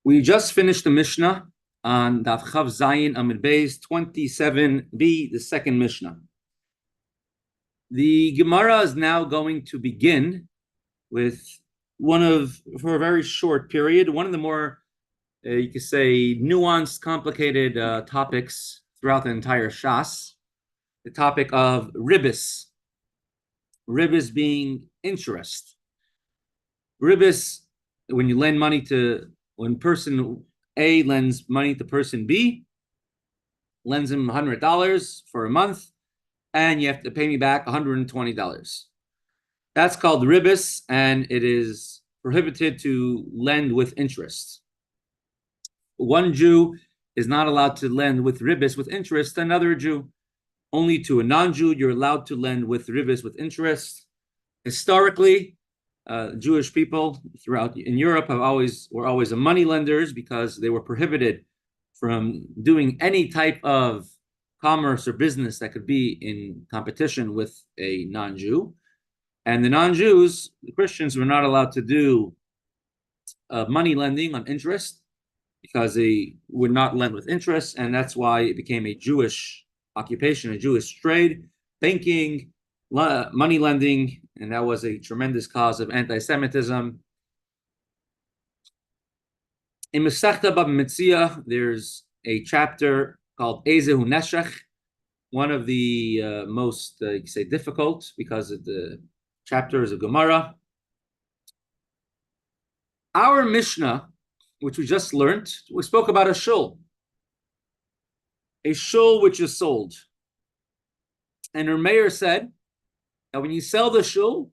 We just finished the Mishnah on Daf Chav Zayin Amid Beis 27b, the second Mishnah. The Gemara is now going to begin with for a very short period, one of the more, you could say, nuanced, complicated topics throughout the entire Shas, the topic of Ribbis. Ribbis being interest. Ribbis, when you lend money when person A lends money to person B, lends him $100 for a month, and you have to pay me back $120. That's called Ribbis, and it is prohibited to lend with interest. One Jew is not allowed to lend with Ribbis with interest, another Jew. Only to a non-Jew you're allowed to lend with Ribbis with interest. Historically, Jewish people throughout in Europe were always money lenders because they were prohibited from doing any type of commerce or business that could be in competition with a non-Jew. And the non-Jews, the Christians, were not allowed to do money lending on interest because they would not lend with interest, and that's why it became a Jewish occupation, a Jewish trade, banking, money lending, and that was a tremendous cause of anti-Semitism. In Mesechta Megillah Daf, there's a chapter called Ezehu Neshech, one of the most, you could say, difficult because of the chapters of Gemara. Our Mishnah, which we just learned, we spoke about a shul which is sold. And her mayor said that when you sell the shul,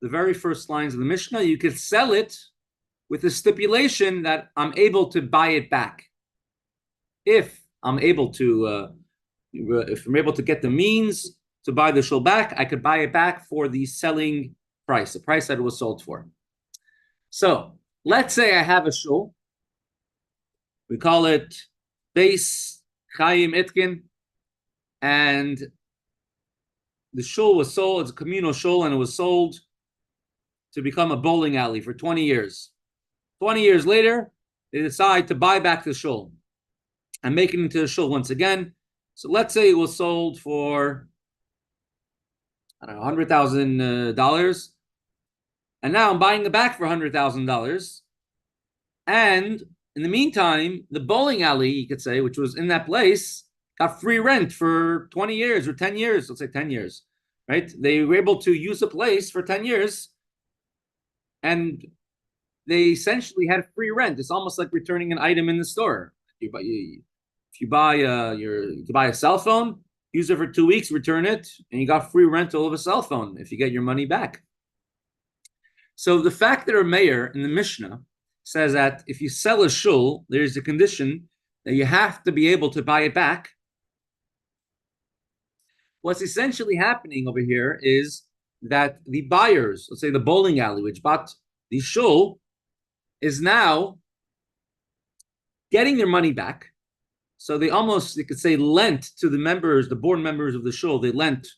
the very first lines of the Mishnah, you could sell it with the stipulation that I'm able to buy it back. If I'm able to get the means to buy the shul back, I could buy it back for the selling price, the price that it was sold for. So let's say I have a shul. We call it Beis Chaim Itkin, and the shul was sold. It's a communal shul, and it was sold to become a bowling alley for 20 years. 20 years later, they decide to buy back the shul and make it into a shul once again. So let's say it was sold for, $100,000, and now I'm buying it back for $100,000. And in the meantime, the bowling alley, you could say, which was in that place, got free rent for 20 years or 10 years. Let's say 10 years, right? They were able to use the place for 10 years, and they essentially had free rent. It's almost like returning an item in the store. If you buy a cell phone, use it for 2 weeks, return it, and you got free rental of a cell phone if you get your money back. So the fact that our mayor in the Mishnah says that if you sell a shul, there's a condition that you have to be able to buy it back. What's essentially happening over here is that the buyers, let's say the bowling alley, which bought the shul, is now getting their money back. So they almost, you could say, lent to the board members of the shul, they lent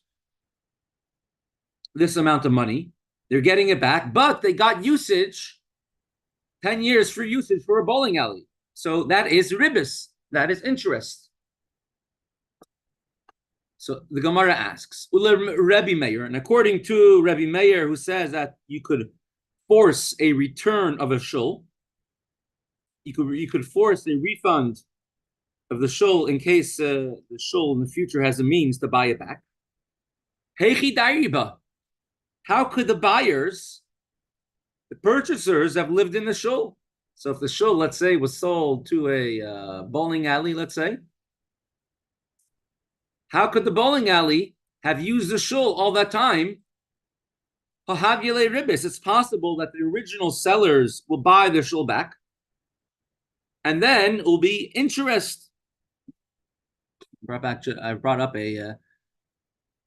this amount of money. They're getting it back, but they got usage, 10 years free usage for a bowling alley. So that is Ribbis, that is interest. So the Gemara asks, Rebbe Meir, and according to Rebbe Meir, who says that you could force a return of a shul, you could force a refund of the shul in case the shul in the future has a means to buy it back. Heichi dariba. How could the purchasers have lived in the shul? So if the shul, let's say, was sold to a bowling alley, let's say, how could the bowling alley have used the shul all that time? Ribbis. It's possible that the original sellers will buy the shul back, and then it will be interest. I brought up a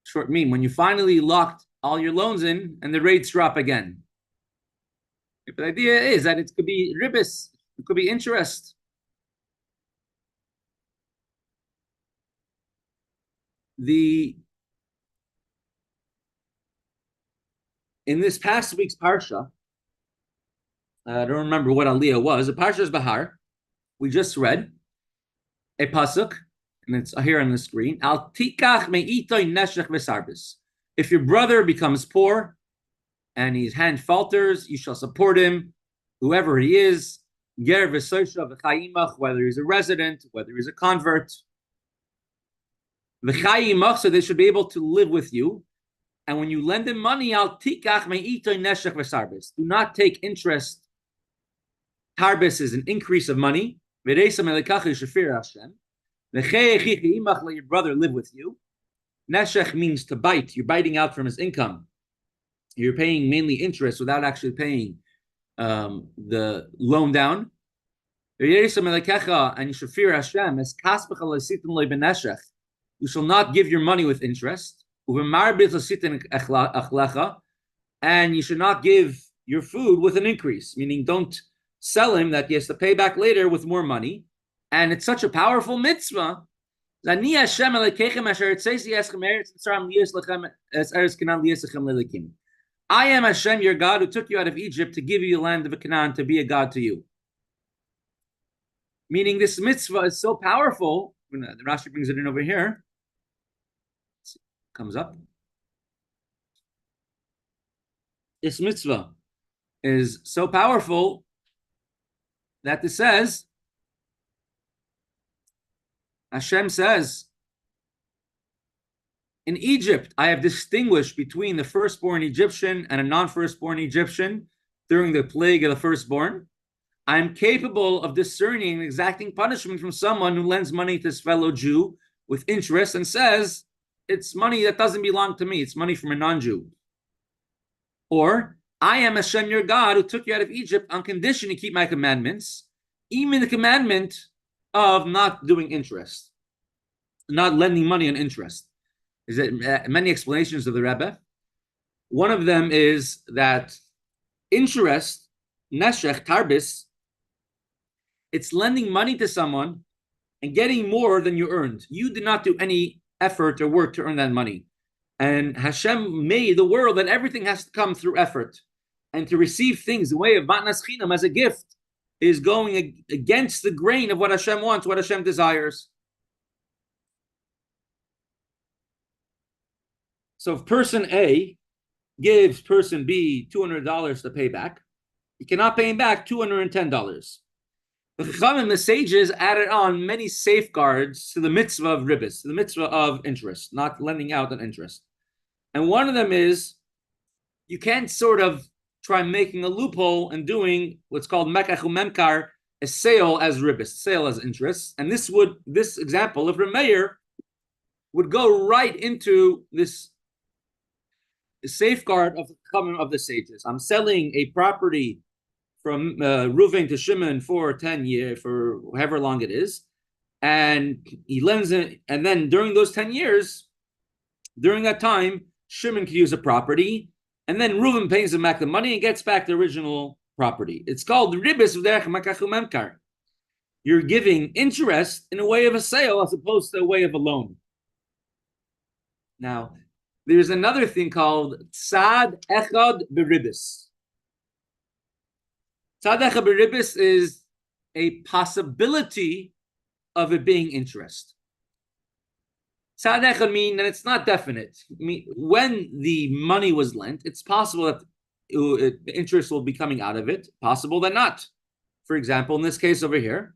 short meme. When you finally locked all your loans in and the rates drop again. The idea is that it could be Ribbis, it could be interest. In this past week's parsha, I don't remember what aliyah was. The Parshas Bahar, we just read a pasuk, and it's here on the screen. Al tikach me'itoy neshech v'sarbis. If your brother becomes poor and his hand falters, you shall support him, whoever he is, ger v'soisha v'chayimach, whether he's a resident, whether he's a convert. V'chayimach, so they should be able to live with you. And when you lend him money, al tikach me'itoy neshech v'sarbis. Do not take interest. Tarbis is an increase of money. Let your brother live with you. Neshech means to bite. You're biting out from his income. You're paying mainly interest without actually paying the loan down. And you should fear Hashem. You shall not give your money with interest. And you should not give your food with an increase, meaning don't sell him that he has to pay back later with more money. And it's such a powerful mitzvah. I am Hashem, your God, who took you out of Egypt to give you the land of Canaan to be a God to you. Meaning this mitzvah is so powerful. The Rashi brings it in over here. It comes up. This mitzvah is so powerful that it says, Hashem says, in Egypt, I have distinguished between the firstborn Egyptian and a non-firstborn Egyptian during the plague of the firstborn. I am capable of discerning and exacting punishment from someone who lends money to his fellow Jew with interest and says, it's money that doesn't belong to me. It's money from a non-Jew. Or, I am Hashem, your God, who took you out of Egypt on condition to keep my commandments, even the commandment of not doing interest, not lending money on interest. Is it many explanations of the Rebbe? One of them is that interest, neshech, tarbis, it's lending money to someone and getting more than you earned. You did not do any effort or work to earn that money. And Hashem made the world that everything has to come through effort. And to receive things the way of matnas chinam as a gift is going against the grain of what Hashem wants, what Hashem desires. So if person A gives person B $200 to pay back, he cannot pay him back $210. The Chaim, the sages, added on many safeguards to the mitzvah of Ribbis, the mitzvah of interest, not lending out on interest. And one of them is you can't sort of try making a loophole and doing what's called mekach umemkar, a sale as Ribbis, sale as interest. And this example of Meir would go right into this safeguard of the Chaim of the sages. I'm selling a property from Reuven to Shimon for 10 years, for however long it is, and he lends it, and then during those 10 years, during that time, Shimon can use a property, and then Reuven pays him back the money and gets back the original property. It's called Ribbis v'derech makachu memkar. You're giving interest in a way of a sale as opposed to a way of a loan. Now, there's another thing called tzad echad b'ribbis. Tzad echad b'ribbis is a possibility of it being interest. Tzad echad means that it's not definite. When the money was lent, it's possible that interest will be coming out of it. Possible that not. For example, in this case over here,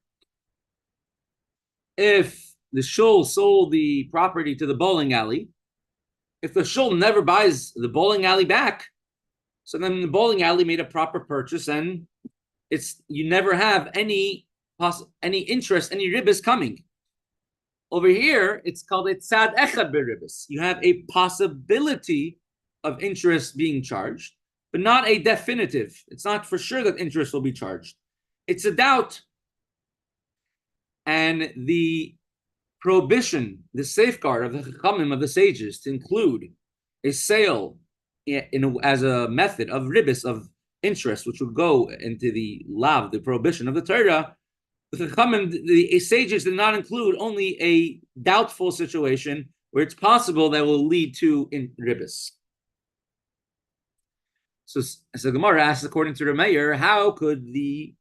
if the shul sold the property to the bowling alley, if the shul never buys the bowling alley back, so then the bowling alley made a proper purchase, and you never have any interest, any ribbis coming. Over here, it's called a tzad echad b'ribbis. You have a possibility of interest being charged, but not a definitive. It's not for sure that interest will be charged. It's a doubt. And the prohibition, the safeguard of the Chachamim, of the sages, to include a sale as a method of ribbis, of interest, which would go into the lav, the prohibition of the Torah, the Chachamim, the sages did not include only a doubtful situation where it's possible that will lead to ribbis. So Gemara asks, according to the mayor, how could the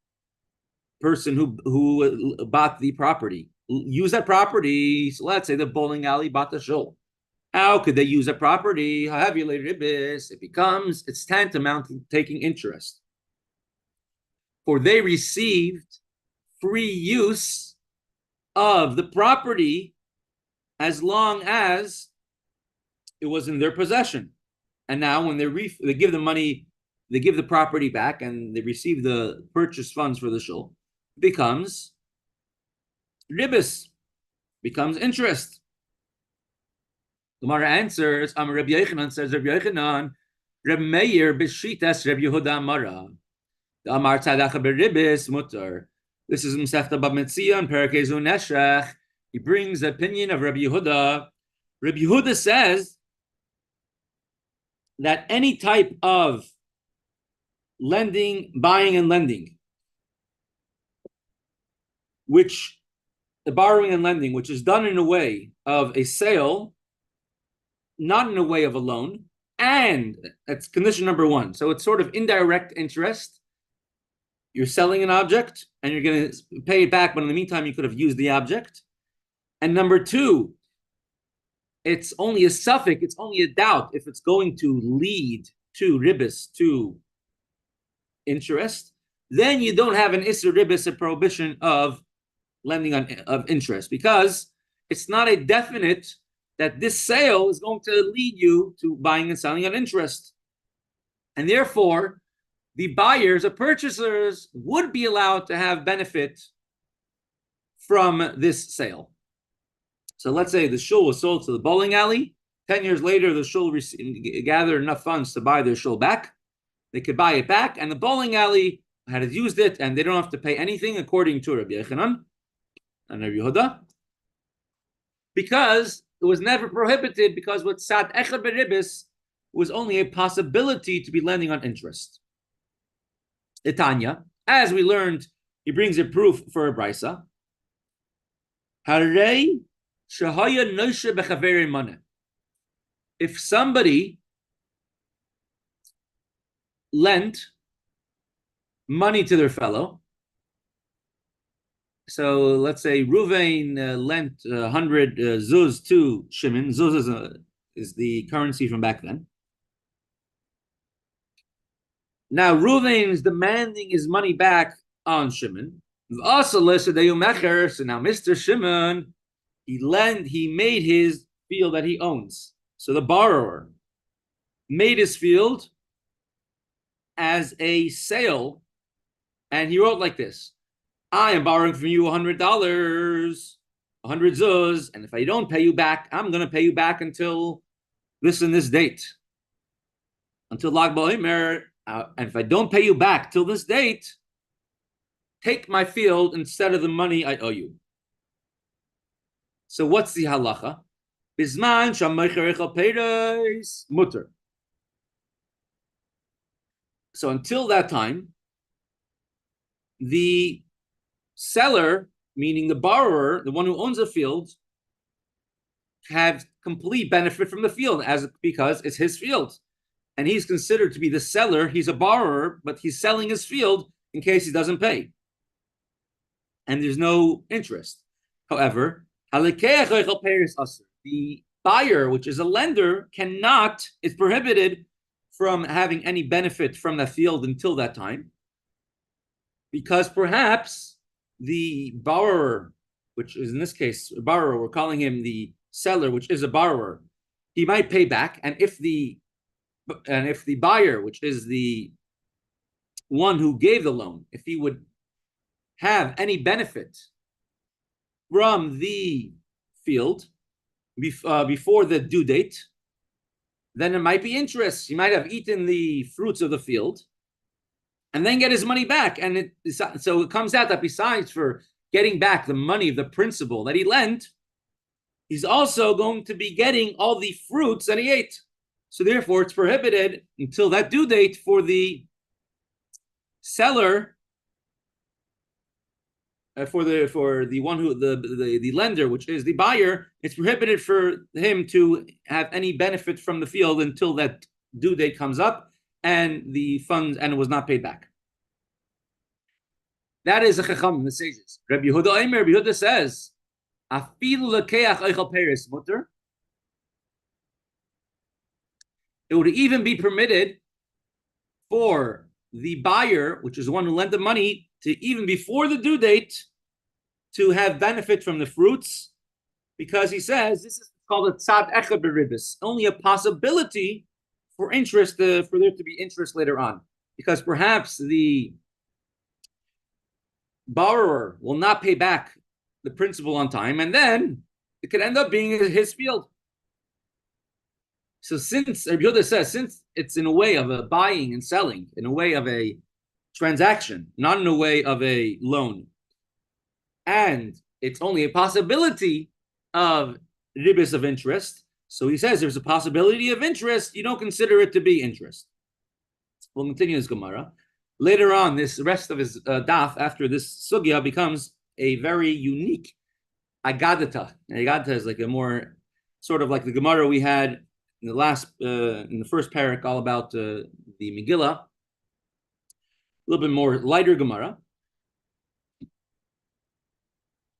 person who bought the property use that property? So let's say the bowling alley bought the shul. How could they use a property? However, Ribbis, it's tantamount to taking interest. For they received free use of the property as long as it was in their possession. And now when they give the money, they give the property back and they receive the purchase funds for the shul, it becomes Ribbis, becomes interest. Gemara answers, Rabbi Yochanan says, Rabbi Yochanan, Reb Meir b'shitas Reb Yehuda Amara. The Amar tzadacha b'Ribbis mutar. This is Mesechta Megillah Daf, Perek Ezu Neshech. He brings the opinion of Rabbi Yehuda. Rabbi Yehuda says that any type of lending, buying and lending, which the borrowing and lending, which is done in a way of a sale, not in a way of a loan, and that's condition number one. So it's sort of indirect interest. You're selling an object and you're going to pay it back, but in the meantime, you could have used the object. And number two, it's only a suffix, it's only a doubt if it's going to lead to Ribbis, to interest. Then you don't have an Isser Ribbis, a prohibition of lending of interest, because it's not a definite that this sale is going to lead you to buying and selling on interest. And therefore, the buyers or purchasers would be allowed to have benefit from this sale. So let's say the shul was sold to the bowling alley. 10 years later, the shul gathered enough funds to buy their shul back. They could buy it back, and the bowling alley had used it, and they don't have to pay anything, according to Rabbi Yochanan and Rabbi Yehuda, because it was never prohibited, because what Sad Echad B'Ribbis was only a possibility to be lending on interest. Itanya, as we learned, he brings a proof for a brisa. Harei shehaya noshe b'chaveri maneh. If somebody lent money to their fellow, so let's say Ruvain lent 100 zuz to Shimon. Zuz is the currency from back then. Now Ruvain is demanding his money back on Shimon. So now Mr. Shimon, he made his field that he owns. So the borrower made his field as a sale, and he wrote like this: I am borrowing from you $100, 100 zuz, and if I don't pay you back, I'm going to pay you back until this and this date, until Lag BaOmer. And if I don't pay you back till this date, take my field instead of the money I owe you. So what's the halacha? Bisman shamaycher echal peiros mutter. So until that time, the seller, meaning the borrower, the one who owns the field, have complete benefit from the field because it's his field. And he's considered to be the seller. He's a borrower, but he's selling his field in case he doesn't pay. And there's no interest. However, the buyer, which is a lender, is prohibited from having any benefit from that field until that time, because perhaps the borrower, which is in this case a borrower, we're calling him the seller, which is a borrower, he might pay back, and if the buyer, which is the one who gave the loan, if he would have any benefit from the field before the due date, then it might be interest. He might have eaten the fruits of the field and then get his money back. And so it comes out that besides for getting back the money of the principal that he lent, he's also going to be getting all the fruits that he ate. So therefore, it's prohibited until that due date for the seller, for the one who the lender, which is the buyer. It's prohibited for him to have any benefit from the field until that due date comes up, and the funds, and it was not paid back. That is a chacham, the sages. Rabbi Yehuda says, "Afilu lekeach oichel peres mutter." It would even be permitted for the buyer, which is the one who lent the money, to even before the due date, to have benefit from the fruits, because he says this is called a tzad echad b'ribbis, only a possibility for interest, for there to be interest later on, because perhaps the borrower will not pay back the principal on time, and then it could end up being his field. So since Rabbi Yehuda says, since it's in a way of a buying and selling, in a way of a transaction, not in a way of a loan, and it's only a possibility of ribbis of interest, so he says there's a possibility of interest, you don't consider it to be interest. We'll continue his Gemara. Later on, this rest of his daf, after this sugya, becomes a very unique agadata. Agadata is like a more, sort of like the Gemara we had in the first parak, all about the Megillah, a little bit more lighter Gemara.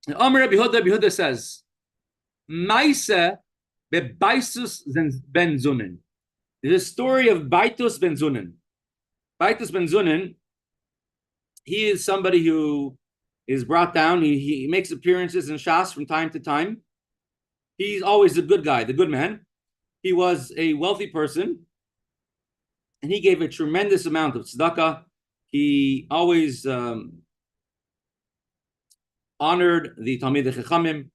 Amar Rabbi Yehuda says, "Maisa bebaisus ben Zunin." There's a story of Baitus ben Zunin. Baitus ben Zunin, he is somebody who is brought down. He makes appearances in Shas from time to time. He's always the good guy, the good man. He was a wealthy person, and he gave a tremendous amount of tzedakah. He always honored the Talmidei Chachamim.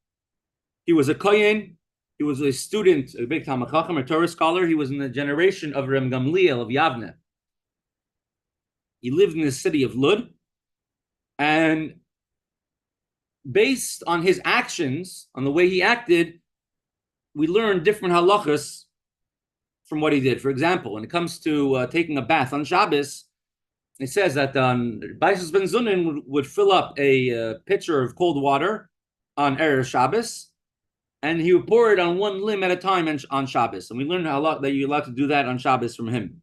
He was a kohen. He was a student, a big Talmid Chacham, a Torah scholar. He was in the generation of Reb Gamliel of Yavne. He lived in the city of Lud, and based on his actions, on the way he acted, we learn different halachas from what he did. For example, when it comes to taking a bath on Shabbos, it says that Baisus ben Zunin would fill up a pitcher of cold water on erev Shabbos, and he would pour it on one limb at a time on Shabbos. And we learned that you're allowed to do that on Shabbos from him.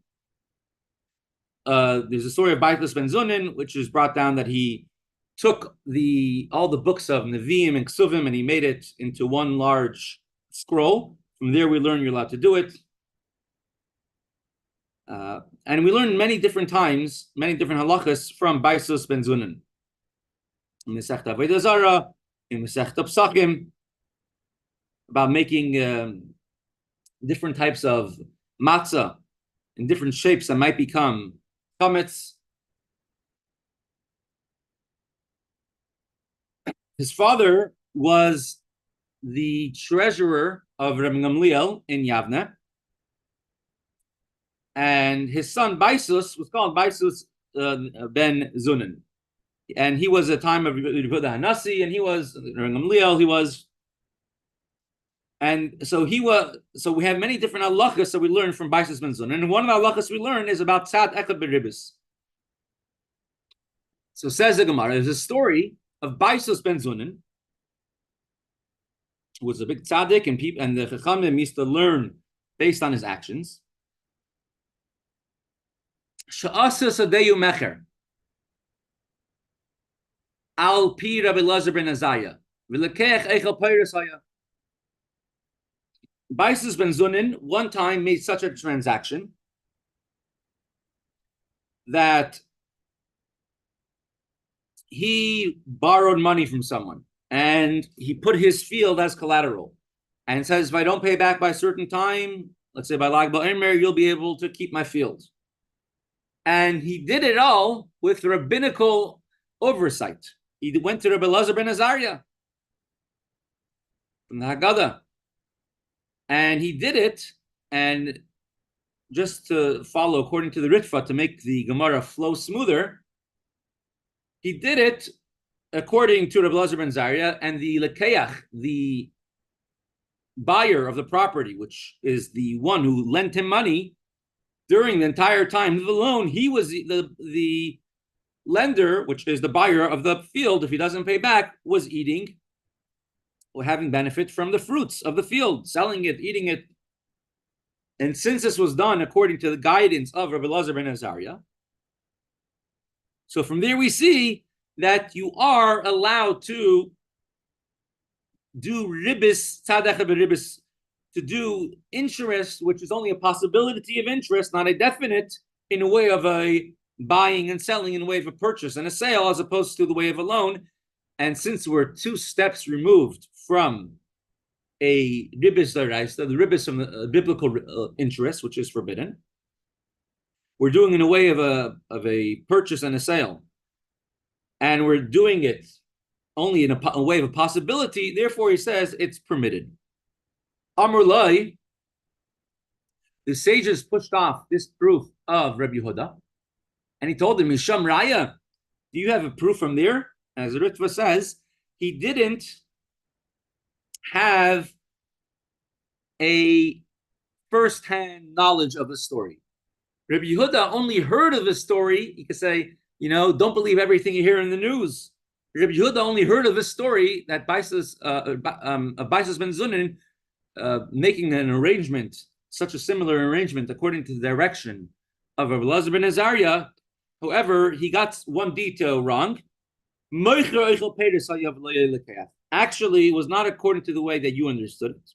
There's a story of Baitus ben Zunin, which is brought down that he took all the books of Nevi'im and Ksuvim, and he made it into one large scroll. From there, we learn you're allowed to do it. And we learn many different times, many different halachas from Baisus ben Zunin. In Mesechta Avodah Zarah, in Mesechta Psachim, about making different types of matzah in different shapes that might become chametz. His father was the treasurer of Rebbe Gamliel in Yavne, and his son Baisus was called Baisus ben Zunin, and he was a time of Rebbe Hanasi, and he was Rebbe Gamliel. He was, and so he was. So we have many different halachas that we learn from Baisus ben Zunin, and one of the halachas we learn is about tzad echad b'ribbis. So says the Gemara, there's a story of Baisus ben Zunin, who was a big tzaddik, and the Chachamim used to learn based on his actions. Sha'asa sadeyu mecher al pi Rabbi Elazar ben Azariah v'lekech eichel peiros haya. Baisus ben Zunin one time made such a transaction that he borrowed money from someone and he put his field as collateral and says, if I don't pay back by a certain time, let's say by Lag BaOmer, you'll be able to keep my field. And he did it all with rabbinical oversight. He went to Rabbi Elazar ben Azariah from the Haggadah, and he did it, and just to follow according to the Ritva, to make the Gemara flow smoother, he did it according to Rabbi Elazar ben Azariah, and the lekeach, the buyer of the property, which is the one who lent him money during the entire time of the loan, he was the lender, which is the buyer of the field. If he doesn't pay back, was eating or having benefit from the fruits of the field, selling it, eating it. And since this was done according to the guidance of Rabbi Elazar ben Azariah, so from there we see that you are allowed to do ribbis, ribbis, to do interest, which is only a possibility of interest, not a definite, in a way of a buying and selling, in a way of a purchase and a sale, as opposed to the way of a loan. And since we're 2 steps removed from a ribbis l'oraisa, the ribbis from the biblical interest, which is forbidden, we're doing in a way of a purchase and a sale, and we're doing it only in a way of a possibility. Therefore, he says it's permitted. Amar Lai, the sages pushed off this proof of Rabbi Yehuda, and he told him, Misham Raya, do you have a proof from there? As the Ritva says, he didn't have a first-hand knowledge of the story. Rabbi Yehuda only heard of the story. You could say, don't believe everything you hear in the news. Rabbi Yehuda only heard of the story that Baisas ben Zunin making an arrangement, such a similar arrangement, according to the direction of Rabbi Elazar ben Azariah. However, he got one detail wrong. Actually, it was not according to the way that you understood it.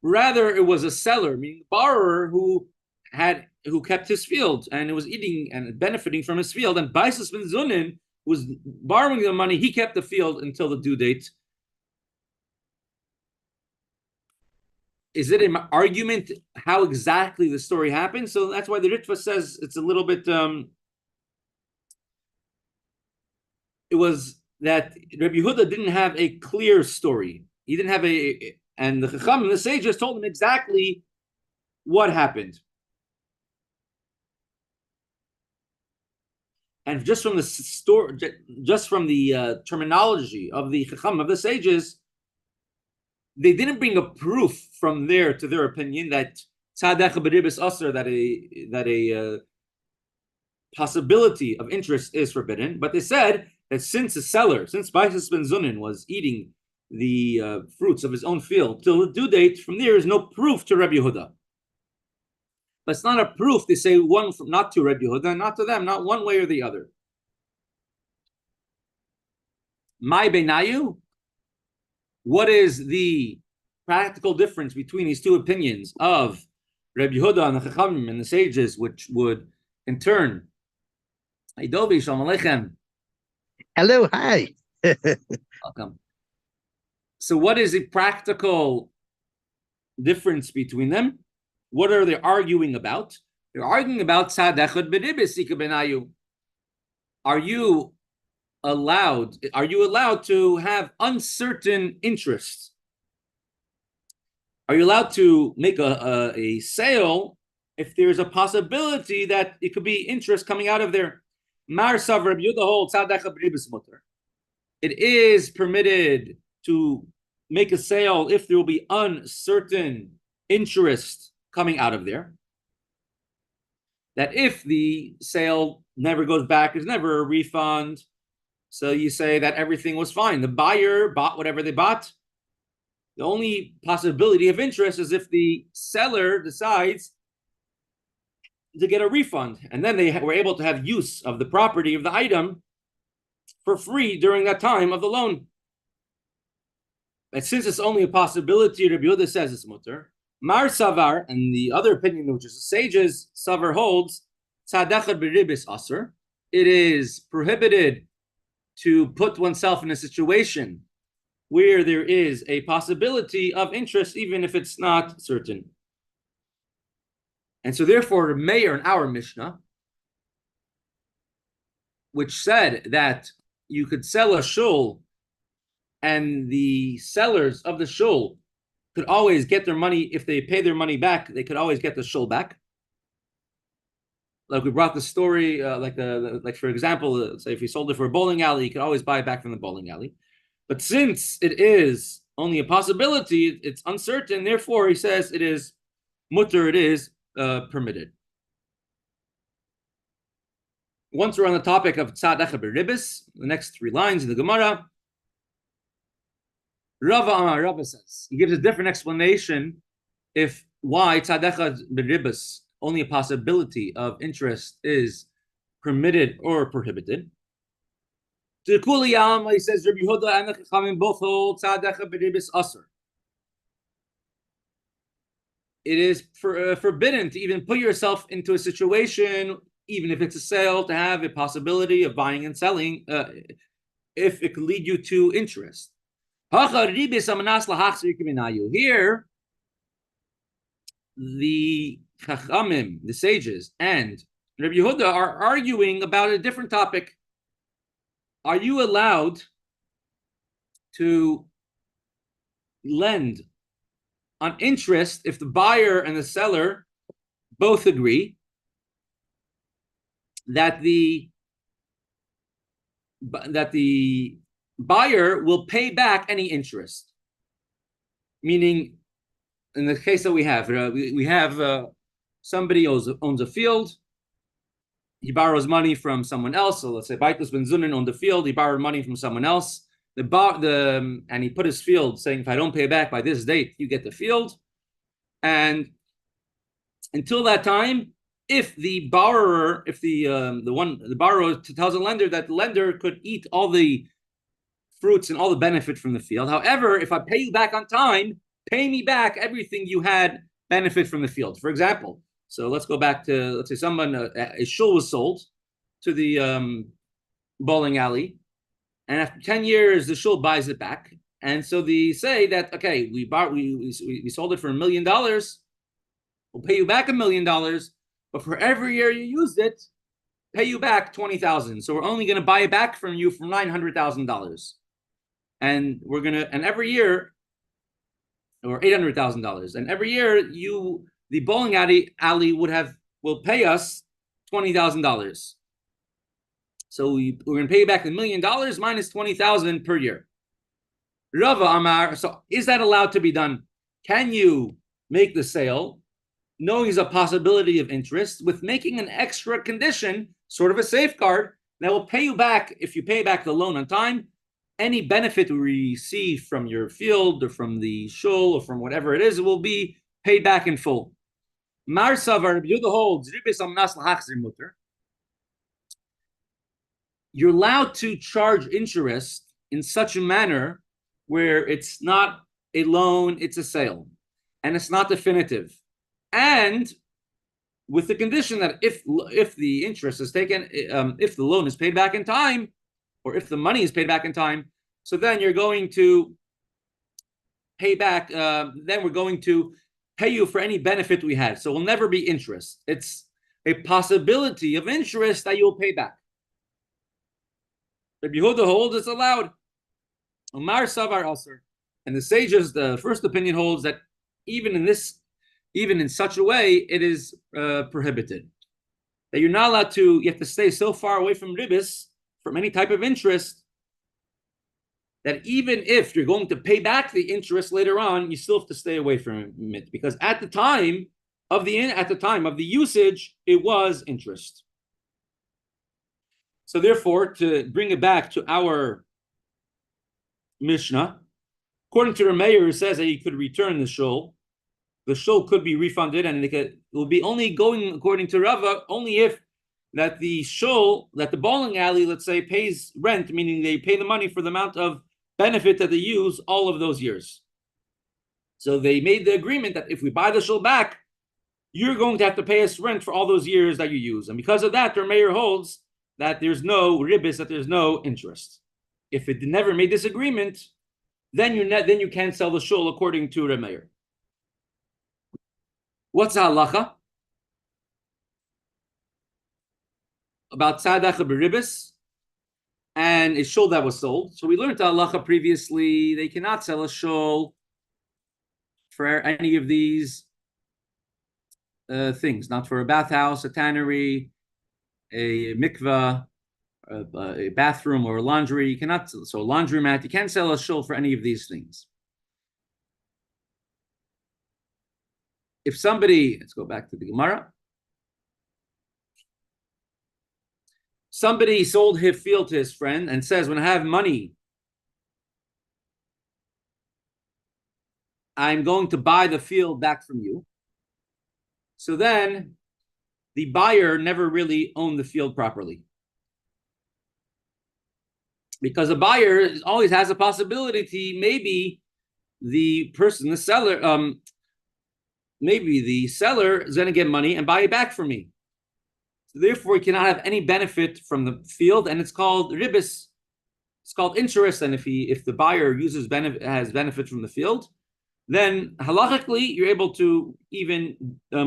Rather, it was a seller, meaning the borrower who kept his field and was eating and benefiting from his field. And Baisas ben Zunin was borrowing the money. He kept the field until the due date. Is it an argument how exactly the story happened? So that's why the Ritva says it's a little bit. It was that Rabbi Yehuda didn't have a clear story. He didn't have and the Chacham and the sages told him exactly what happened. And just from the story, just from the terminology of the Chacham of the sages, they didn't bring a proof from there to their opinion that a possibility of interest is forbidden. But they said that since Baisas ben Zunin was eating the fruits of his own field till the due date, from there is no proof to Rabbi Yehuda. But it's not a proof. They say one from, not to Rabbi Yehuda, not to them, not one way or the other. My benayu. What is the practical difference between these two opinions of Rabbi Yehuda and the Chachamim and the sages, which would in turn, Idovi Shalom Aleichem. Hello, hi. Welcome. So, what is the practical difference between them? What are they arguing about? They're arguing about Tzadechad B'Ribbis Sika Benayu. Are you allowed to have uncertain interest? Are you allowed to make a sale if there's a possibility that it could be interest coming out of there? Mar Sav Rabbi Yehuda holds Tzadechad B'Ribbis Mutter. It is permitted to make a sale if there will be uncertain interest coming out of there. That if the sale never goes back, there's never a refund. So you say that everything was fine. The buyer bought whatever they bought. The only possibility of interest is if the seller decides to get a refund. And then they were able to have use of the property of the item for free during that time of the loan. But since it's only a possibility, Rabbi Yehuda says it's mutter. Mar Savar, and the other opinion, which is the sages, Savar holds, Tzadechad B'Ribbis Aser. It is prohibited to put oneself in a situation where there is a possibility of interest, even if it's not certain. And so therefore, Meir in our Mishnah, which said that you could sell a shul and the sellers of the shul could always get their money, if they pay their money back, they could always get the shul back. Like we brought the story, like for example, say if you sold it for a bowling alley, you could always buy it back from the bowling alley. But since it is only a possibility, it's uncertain, therefore he says it is mutter, it is permitted. Once we're on the topic of tzadechad b'ribbis, the next 3 lines in the Gemara, Rava says, he gives a different explanation if why tzadecha b'ribbis, only a possibility of interest, is permitted or prohibited. To Kuliyam, he says Rabbi Yehuda and the Chachamim both hold tzadecha b'ribbis asur. It is forbidden to even put yourself into a situation, even if it's a sale, to have a possibility of buying and selling, if it could lead you to interest. Here, the Chachamim, the sages, and Rabbi Yehuda are arguing about a different topic. Are you allowed to lend on interest if the buyer and the seller both agree that the buyer will pay back any interest? Meaning, in the case that we have somebody owns a field. He borrows money from someone else. So let's say Baitus Ben Zunin owned the field. He borrowed money from someone else. And he put his field saying, if I don't pay back by this date, you get the field. And until that time, if the borrower, the borrower tells the lender that the lender could eat all the fruits and all the benefit from the field. However, if I pay you back on time, pay me back everything you had benefit from the field. For example, so let's go back to, let's say someone, a shul was sold to the bowling alley. And after 10 years, the shul buys it back. And so they say that, okay, we sold it for $1 million. We'll pay you back $1 million. But for every year you used it, pay you back $20,000. So we're only going to buy it back from you for $900,000. And every year, or $800,000. And every year the bowling alley will pay us $20,000. So we're going to pay you back $1 million minus $20,000 per year. Rava Amar, so is that allowed to be done? Can you make the sale, knowing there's a possibility of interest, with making an extra condition, sort of a safeguard, that will pay you back, if you pay back the loan on time, any benefit we receive from your field or from the shul or from whatever it is, it will be paid back in full. Mar Savar, Rabbi Yehuda holds, Ribbis amnas l'hachzir muter. You're allowed to charge interest in such a manner where it's not a loan, it's a sale, and it's not definitive. And with the condition that if the interest is taken, if the loan is paid back in time, or if the money is paid back in time, so then you're going to pay back, then we're going to pay you for any benefit we had. So it will never be interest. It's a possibility of interest that you'll pay back. Rabbi Yehuda holds it's allowed. Umar Savar Aser. And the sages, the first opinion holds that even in such a way, it is prohibited. That you're not allowed to, you have to stay so far away from Ribbis, from any type of interest, that even if you're going to pay back the interest later on, you still have to stay away from it. Because at the time of the usage, it was interest. So therefore, to bring it back to our Mishnah, according to Rameir, who says that you could return the shul could be refunded, and it will be only going according to Rava only if that the bowling alley, let's say, pays rent, meaning they pay the money for the amount of benefit that they use all of those years. So they made the agreement that if we buy the shul back, you're going to have to pay us rent for all those years that you use. And because of that, Rameir holds that there's no ribbis, that there's no interest. If it never made this agreement, then you can't sell the shul according to Rameir. What's the halacha about tzadacha b'ribbis and a shul that was sold? So we learned the halacha previously. They cannot sell a shul for any of these things, not for a bathhouse, a tannery, a mikveh, a bathroom, or a laundry. You cannot, so a laundromat. You can't sell a shul for any of these things. If somebody, let's go back to the Gemara. Somebody sold his field to his friend and says, when I have money, I'm going to buy the field back from you. So then the buyer never really owned the field properly. Because the buyer always has a possibility to maybe the seller is going to get money and buy it back from me. So therefore, he cannot have any benefit from the field, and it's called Ribbis. It's called interest, and if the buyer has benefit from the field, then halachically you're able to even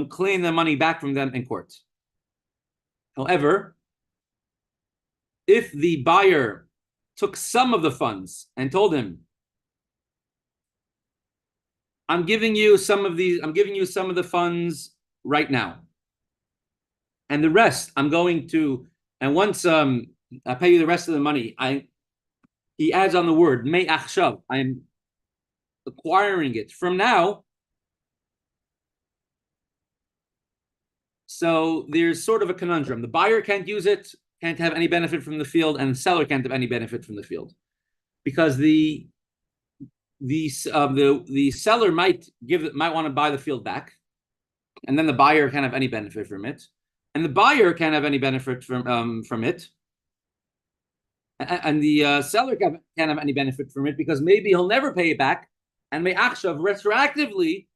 claim the money back from them in court. However, if the buyer took some of the funds and told him, I'm giving you some of the funds right now, and the rest I'm going to, and once I pay you the rest of the money, he adds on the word may achshav, I'm acquiring it from now. So there's sort of a conundrum. The buyer can't use it, can't have any benefit from the field, and the seller can't have any benefit from the field, because the seller might want to buy the field back, and then the buyer can't have any benefit from it, and the buyer can't have any benefit from it, and the seller can't have any benefit from it, because maybe he'll never pay it back, and may achshav, retroactively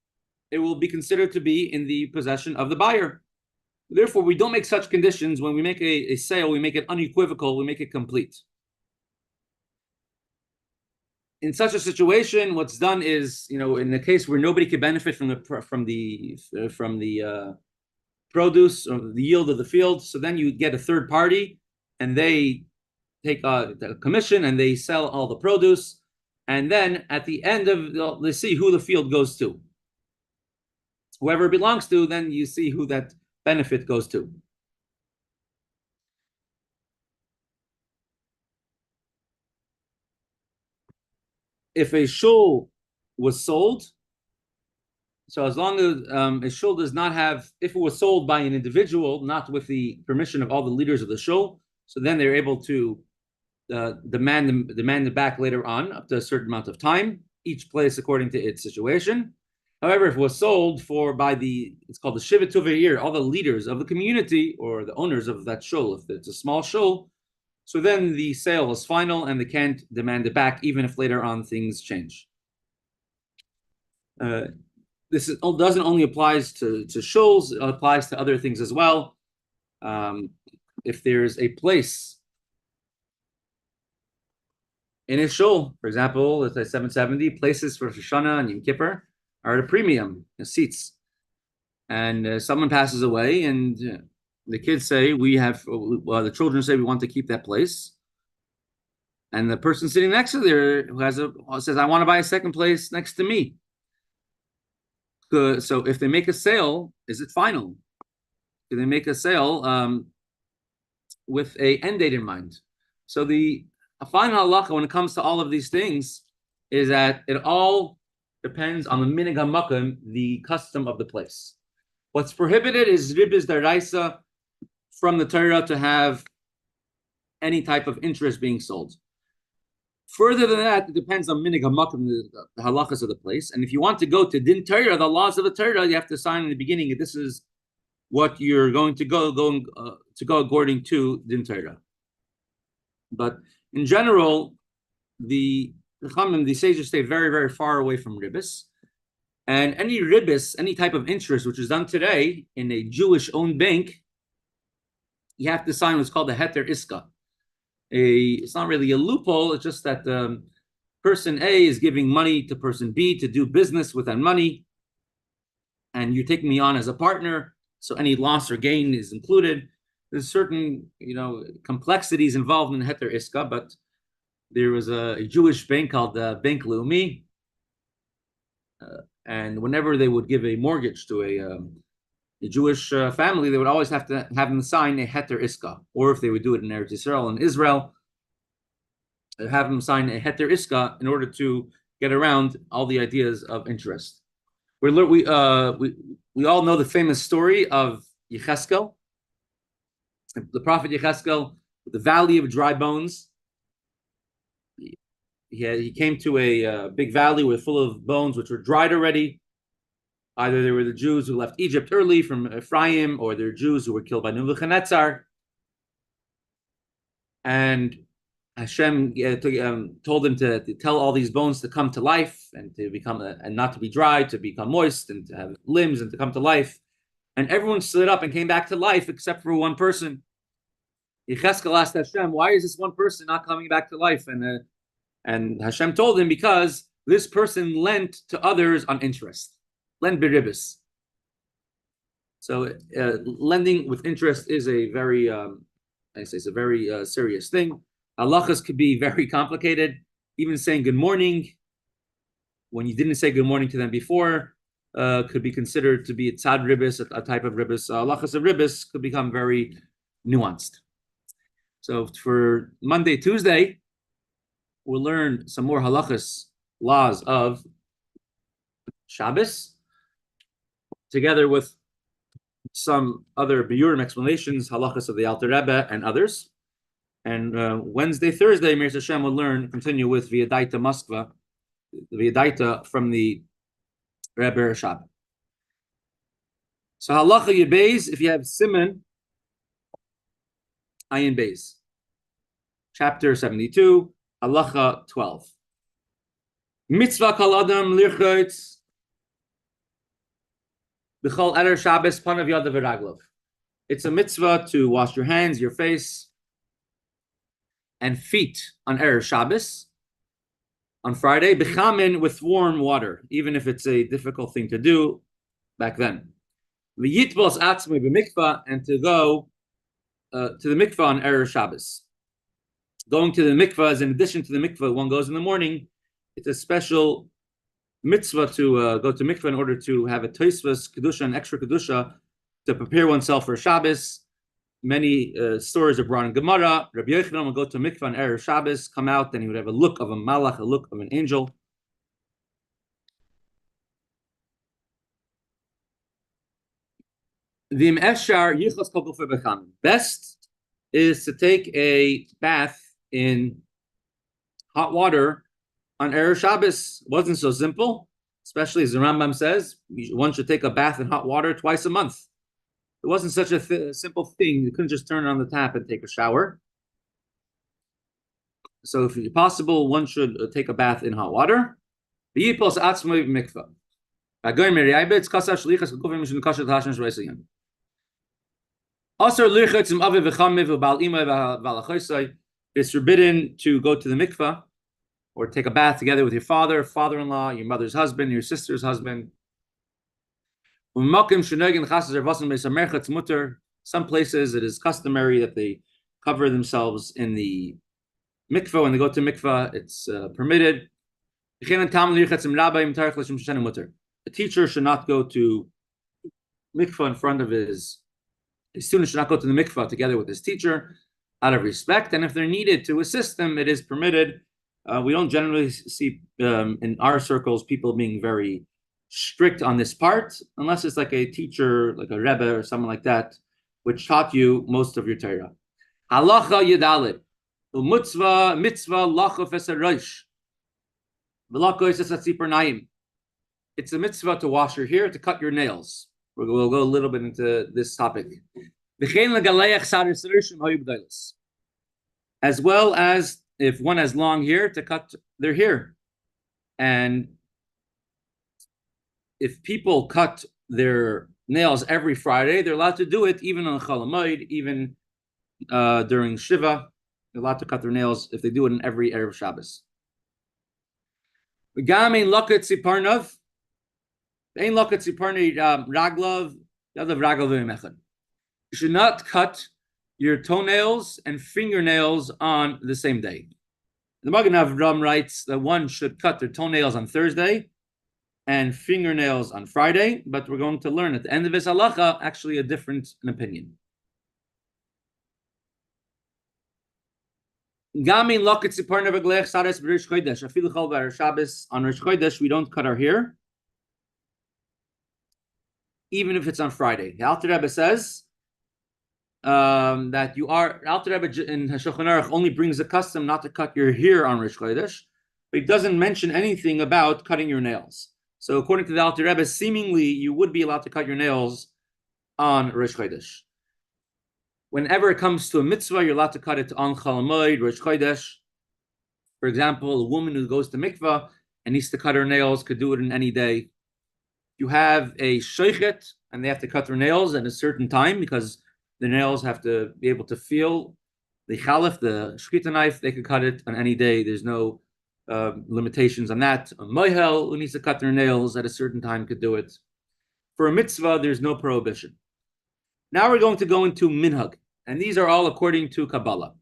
it will be considered to be in the possession of the buyer. Therefore, we don't make such conditions. When we make a sale, we make it unequivocal, we make it complete. In such a situation, what's done is, in the case where nobody could benefit from the produce or the yield of the field, so then you get a third party, and they take a commission and they sell all the produce, and then at the end of they see who the field goes to. Whoever it belongs to, then you see who that benefit goes to. If a shul was sold, so as long as a shul does not have, if it was sold by an individual, not with the permission of all the leaders of the shul, so then they're able to demand it back later on, up to a certain amount of time, each place according to its situation. However, if it was sold it's called the Shivat Tuvayir, all the leaders of the community or the owners of that shul, if it's a small shul, so then the sale is final and they can't demand it back, even if later on things change. This doesn't only applies to shuls, it applies to other things as well. If there's a place in a shul, for example, let's say 770, places for Shoshana and Yom Kippur are at a premium, seats. And someone passes away, and the kids say, the children say, we want to keep that place. And the person sitting next to there says, I want to buy a second place next to me. So if they make a sale, is it final? Do they make a sale with a end date in mind? So the final halacha when it comes to all of these things is that it all depends on the minig hamakom, the custom of the place. What's prohibited is Ribbis daraisa from the Torah to have any type of interest being sold. Further than that, it depends on minig hamakom, the halachas of the place. And if you want to go to din Torah, the laws of the Torah, you have to sign in the beginning that this is what you're going to go according to din Torah. But in general, the Chaim, the sages, stay very, very far away from Ribbis. And any Ribbis, any type of interest which is done today in a Jewish-owned bank, you have to sign what's called a heter iska. It's not really a loophole, it's just that person A is giving money to person B to do business with that money, and you're taking me on as a partner, so any loss or gain is included. There's certain, complexities involved in heter iska, but there was a Jewish bank called Bank Leumi, and whenever they would give a mortgage to a Jewish family, they would always have to have them sign a heter iska, or if they would do it in Eretz Yisrael in Israel, have them sign a heter iska in order to get around all the ideas of interest. We all know the famous story of Yecheskel, the prophet Yecheskel, the valley of dry bones. He came to a big valley full of bones which were dried already, Either they were the Jews who left Egypt early from Ephraim, or they're Jews who were killed by Nebuchadnezzar. And Hashem told him to tell all these bones to come to life and to become and not to be dry, to become moist and to have limbs and to come to life. And everyone stood up and came back to life except for one person. Yecheskel asked Hashem, "Why is this one person not coming back to life?" And Hashem told him, because this person lent to others on interest. Lend Ribbis. So lending with interest is a very, it's a very serious thing. Halachas could be very complicated. Even saying good morning when you didn't say good morning to them before could be considered to be a tzad ribbis, a type of ribbis. Halachas of ribbis could become very nuanced. So for Monday, Tuesday, we'll learn some more halachas, laws of Shabbos, together with some other biurim explanations, halachas of the Alter Rebbe and others. And Wednesday, Thursday, Mir Hashem will continue with V'yadaita Moskva, V'yadaita from the Rebbe Hershel. So halacha Yebez, if you have Siman, Ayin Beis, chapter 72, halacha 12. Mitzvah kol adam lirchotz b'chol erev Shabbos panav yadav v'raglav. It's a mitzvah to wash your hands, your face, and feet on erev Shabbos, on Friday, b'chamin, with warm water, even if it's a difficult thing to do back then. V'yitbos atzmei b'mikvah, and to go to the mikvah on erev Shabbos. Going to the mikvah is in addition to the mikvah one goes in the morning. It's a special mitzvah to go to mikvah in order to have a toisvas kedusha, an extra kedusha, to prepare oneself for Shabbos. Many stories are brought in Gemara. Rabbi Yochanan would go to mikvah on erev Shabbos, come out, and he would have a look of a malach, a look of an angel. Best is to take a bath in hot water on erev Shabbos. It wasn't so simple, especially as the Rambam says, one should take a bath in hot water twice a month. It wasn't such a simple thing. You couldn't just turn on the tap and take a shower. So if it's possible, one should take a bath in hot water. It's forbidden to go to the mikvah or take a bath together with your father, father-in-law, your mother's husband, your sister's husband. Some places it is customary that they cover themselves in the mikvah. When they go to mikvah, it's permitted. A teacher should not go to mikvah in front of his student, should not go to the mikvah together with his teacher out of respect. And if they're needed to assist them, it is permitted. We don't generally see in our circles people being very strict on this part, unless it's like a teacher, like a Rebbe or someone like that, which taught you most of your Torah. Halacha Yedalid, mitzvah lacha fesarosh, v'lako yisatzipar naim. It's a mitzvah to wash your hair, to cut your nails. We'll go a little bit into this topic. As well as if one has long hair, to cut their hair. And if people cut their nails every Friday, they're allowed to do it even on Chol Hamoed, even during Shiva. They're allowed to cut their nails if they do it in every erev Shabbos. You should not cut your toenails and fingernails on the same day. The Magen Avraham writes that one should cut their toenails on Thursday and fingernails on Friday, but we're going to learn at the end of this halacha actually a different opinion. On Rosh Chodesh, we don't cut our hair, even if it's on Friday. The Alter Rebbe says that Alter Rebbe in Shulchan Aruch only brings the custom not to cut your hair on Rosh Chodesh, but he doesn't mention anything about cutting your nails. So according to the Alter Rebbe, seemingly you would be allowed to cut your nails on Rosh Chodesh. Whenever it comes to a mitzvah, you're allowed to cut it on Chol Hamoed, Rosh Chodesh. For example, a woman who goes to mikvah and needs to cut her nails could do it in any day. You have a sheichet, and they have to cut their nails at a certain time because the nails have to be able to feel the chalif, the shkita knife. They could cut it on any day. There's no limitations on that. A moihel who needs to cut their nails at a certain time could do it. For a mitzvah, there's no prohibition. Now we're going to go into minhag, and these are all according to Kabbalah.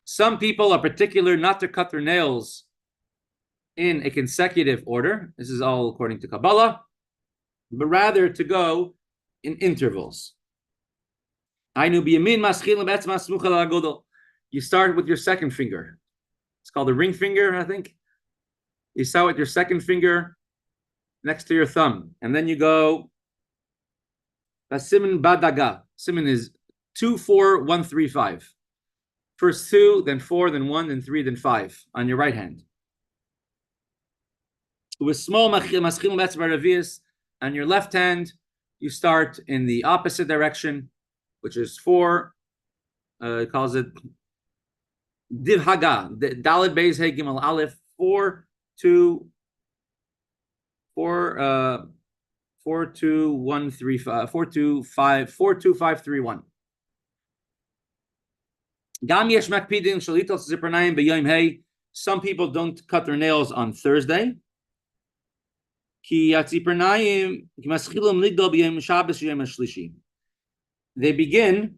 Some people are particular not to cut their nails in a consecutive order. This is all according to Kabbalah, but rather to go in intervals. You start with your second finger. It's called the ring finger, I think. You start with your second finger next to your thumb, and then you go Siman Badaga. Siman is 2, 4, 1, 3, 5. First 2, then 4, then 1, then 3, then 5 on your right hand. With small maschil on your left hand, you start in the opposite direction, which is 4. It calls it Div Haga, Dalet Beis He Gimel Aleph, 4, 2, 4, 4, 2, 1, 3, 5, 4, 2, 5, 4, 2, 5, 3, 1. Some people don't cut their nails on Thursday. They begin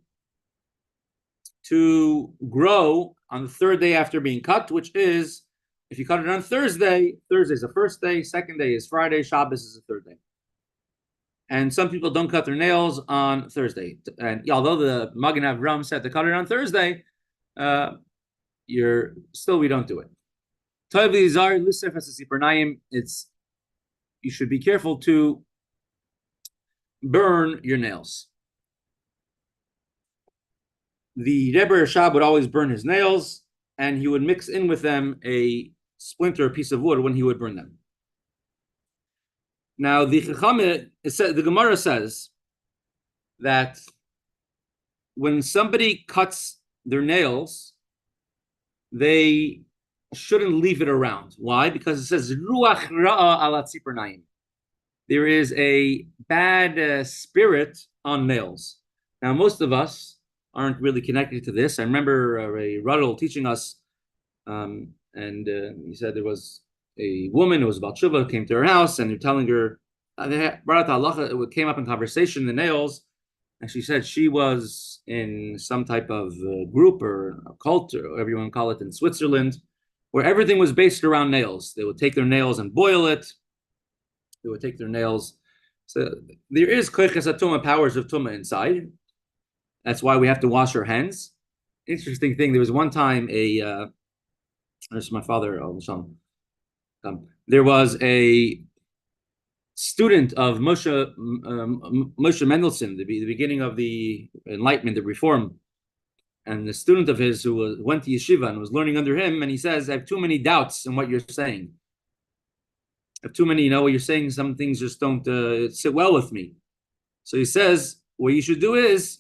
to grow on the third day after being cut, which is, if you cut it on Thursday, Thursday is the first day, second day is Friday, Shabbos is the third day. And some people don't cut their nails on Thursday. And although the Magen Avram said to cut it on Thursday, we don't do it. You should be careful to burn your nails. The Rebbe Hershel would always burn his nails, and he would mix in with them a splinter, a piece of wood, when he would burn them. Now, the Gemara says that when somebody cuts their nails, they shouldn't leave it around. Why? Because it says ruach ra'a ala tzipernayim. There is a bad spirit on nails. Now, most of us aren't really connected to this. I remember a Ruddle teaching us, and he said there was a woman who was about Shuvah, came to her house, and they're telling her, it came up in conversation, the nails, and she said she was in some type of group or a cult, or whatever you want to call it, in Switzerland, where everything was based around nails. They would take their nails and boil it. They would take their nails. So there is koiches atuma, powers of tuma inside. That's why we have to wash our hands. Interesting thing, there was one time there's my father, there was a student of Moshe Mendelssohn, the beginning of the Enlightenment, the Reform, and the student of his who went to yeshiva and was learning under him, and he says, I have too many doubts in what you're saying. I have too many, what you're saying, some things just don't sit well with me. So he says, what you should do is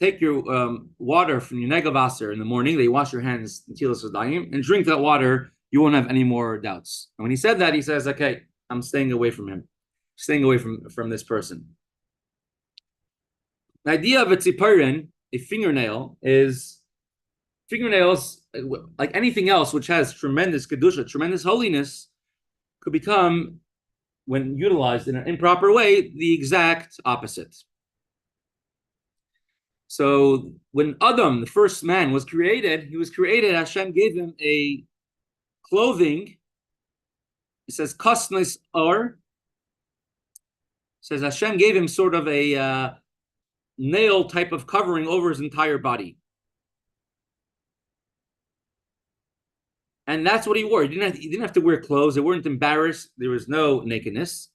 take your water from your negavasser in the morning, that you wash your hands, and drink that water. You won't have any more doubts. And when he said that, he says, okay, I'm staying away from him, staying away from this person. The idea of a tziparin, a fingernail, is fingernails, like anything else which has tremendous kedusha, tremendous holiness, could become, when utilized in an improper way, the exact opposite. So when Adam, the first man, was created, Hashem gave him a clothing. It says kasnes or. It says Hashem gave him sort of a nail type of covering over his entire body. And that's what he wore. He didn't have to wear clothes. They weren't embarrassed. There was no nakedness.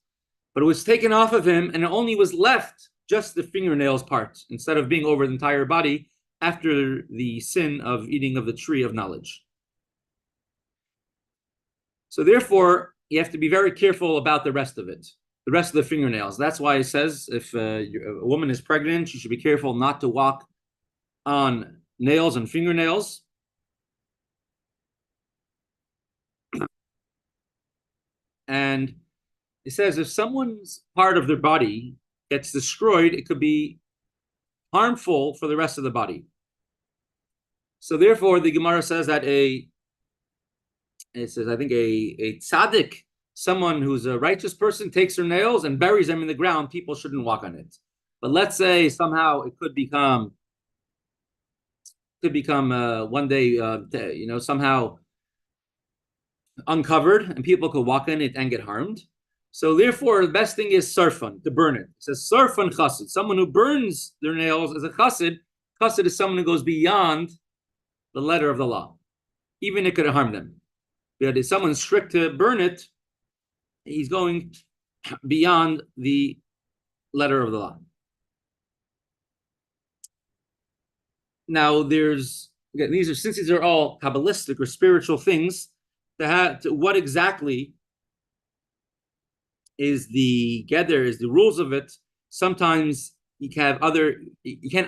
But it was taken off of him, and it only was left just the fingernails part, instead of being over the entire body after the sin of eating of the tree of knowledge. So therefore, you have to be very careful about the rest of it, the rest of the fingernails. That's why it says if a woman is pregnant, she should be careful not to walk on nails and fingernails. And it says if someone's part of their body gets destroyed, it could be harmful for the rest of the body. So therefore, the Gemara says that a tzaddik, someone who's a righteous person, takes her nails and buries them in the ground. People shouldn't walk on it. But let's say somehow it could become one day, somehow uncovered, and people could walk in it and get harmed. So therefore, the best thing is sarfan, to burn it. It says sarfan chassid. Someone who burns their nails is a chassid. Chassid is someone who goes beyond the letter of the law, even it could harm them. But if someone's strict to burn it, he's going beyond the letter of the law. Now, since these are all Kabbalistic or spiritual things, what exactly is the rules of it? Sometimes you can't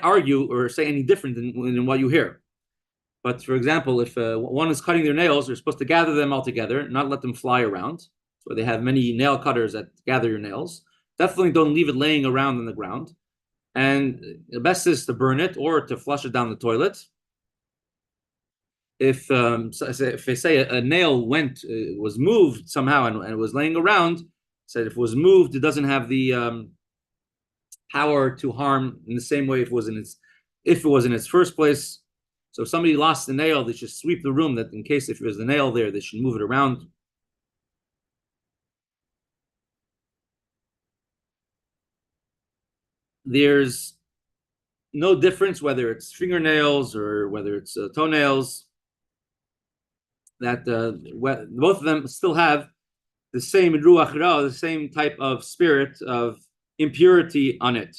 argue or say any different than what you hear. But for example, if one is cutting their nails, you're supposed to gather them all together, not let them fly around. So they have many nail cutters that gather your nails. Definitely don't leave it laying around on the ground. And the best is to burn it or to flush it down the toilet. If they say a nail was moved somehow and it was laying around, said if it was moved, it doesn't have the power to harm in the same way if it was in its first place. So if somebody lost the nail, they should sweep the room, that in case if there's a nail there, they should move it around. There's no difference whether it's fingernails or whether it's toenails, that both of them still have the same ruach ra, the same type of spirit of impurity on it.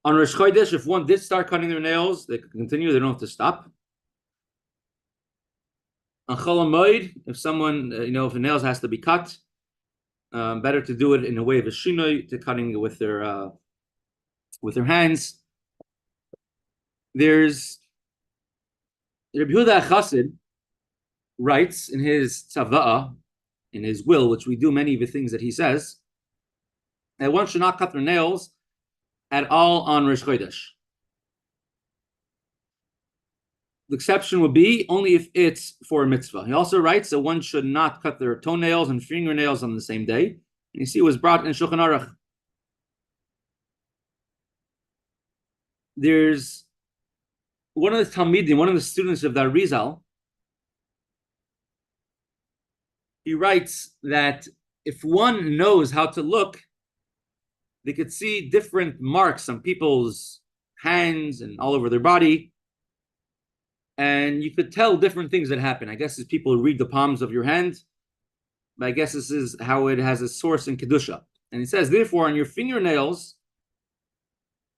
On Rosh Chodesh, if one did start cutting their nails, they could continue, they don't have to stop. On Chol HaMoed, if someone, if the nails has to be cut, better to do it in a way of a shinoi, to cutting with their hands. There's Rabbi Yehuda Chassid writes in his tzava'ah, in his will, which we do many of the things that he says, that one should not cut their nails at all on Rosh Chodesh. The exception would be only if it's for a mitzvah. He also writes that one should not cut their toenails and fingernails on the same day. And you see it was brought in Shulchan Aruch. There's one of the Talmidim, one of the students of the Arizal, he writes that if one knows how to look, they could see different marks on people's hands and all over their body. And you could tell different things that happen. I guess as people read the palms of your hand, but I guess this is how it has a source in Kedusha. And it says, therefore, on your fingernails,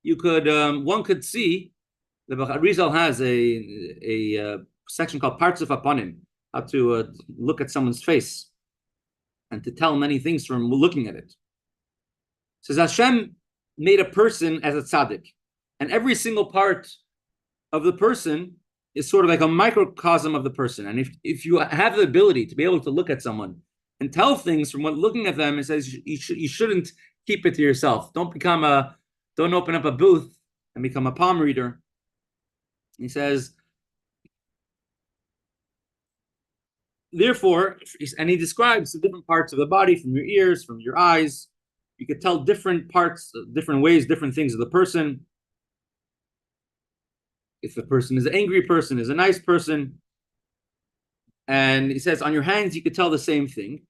you could, one could see, the Arizal has a section called Parts of Apanim, how to look at someone's face and to tell many things from looking at it. It says Hashem made a person as a tzaddik, and every single part of the person is sort of like a microcosm of the person. And if you have the ability to be able to look at someone and tell things from looking at them, it says you shouldn't keep it to yourself. Don't open up a booth and become a palm reader. He says, therefore, and he describes the different parts of the body, from your ears, from your eyes. You could tell different parts, different ways, different things of the person. If the person is an angry person, is a nice person. And he says, on your hands, you could tell the same thing.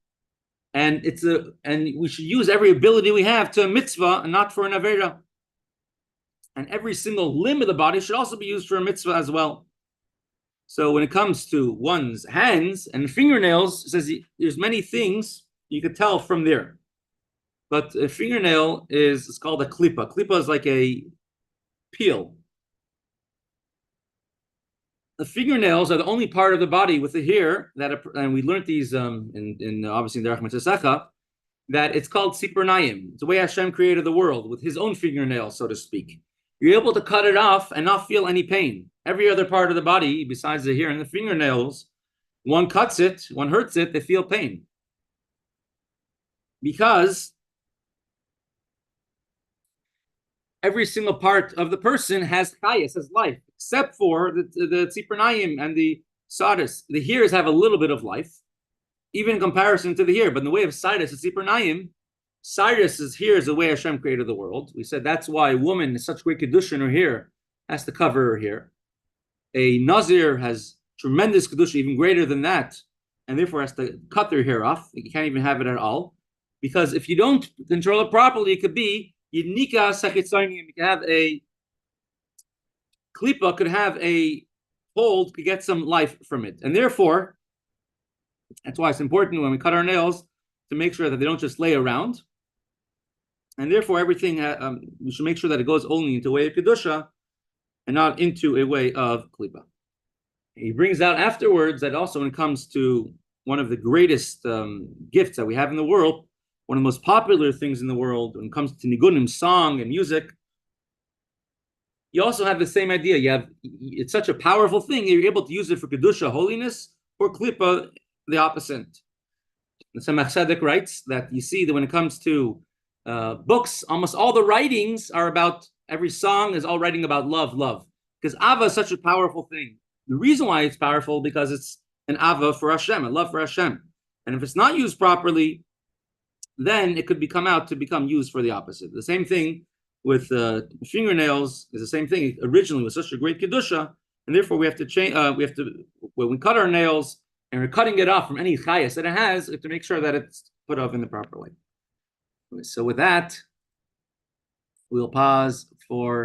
And we should use every ability we have to a mitzvah and not for an avera. And every single limb of the body should also be used for a mitzvah as well. So when it comes to one's hands and fingernails, it says there's many things you could tell from there. But a fingernail is called a klipa. Klipa is like a peel. the fingernails are the only part of the body with the hair that, and we learned these in obviously in the Gemara Mesechta Megillah Daf, that it's called tzipernayim. It's the way Hashem created the world, with his own fingernails, so to speak. You're able to cut it off and not feel any pain. Every other part of the body, besides the hair and the fingernails, one cuts it, one hurts it, they feel pain. Because every single part of the person has chayas, has life, except for the tzipernayim and the sadis. The hairs have a little bit of life, even in comparison to the hair. But in the way of sadis, the tzipernayim, sadis is here is the way Hashem created the world. We said that's why a woman is such great kedusha in her hair, has to cover her hair. A nazir has tremendous kedusha, even greater than that, and therefore has to cut their hair off. You can't even have it at all, because if you don't control it properly, it could be Yidnika Sachitzayim. You could have a klipa, could have a hold, could get some life from it. And therefore, that's why it's important when we cut our nails to make sure that they don't just lay around. And therefore, everything, we should make sure that it goes only into a way of kedusha and not into a way of klipa. He brings out afterwards that also when it comes to one of the greatest gifts that we have in the world, one of the most popular things in the world when it comes to nigunim, song and music, you also have the same idea. It's such a powerful thing, you're able to use it for kedusha, holiness, or klipa, the opposite. The Samach Tzedek writes that you see that when it comes to books, almost all the writings are about, every song is all writing about love, because Ava is such a powerful thing. The reason why it's powerful because it's an Ava for Hashem, a love for Hashem. And if it's not used properly, then it could become used for the opposite. The same thing with fingernails is the same thing. It originally was such a great kedusha, and therefore we have to change. When we cut our nails and we're cutting it off from any chayas that it has, we have to make sure that it's put off in the proper way. So with that, we'll pause for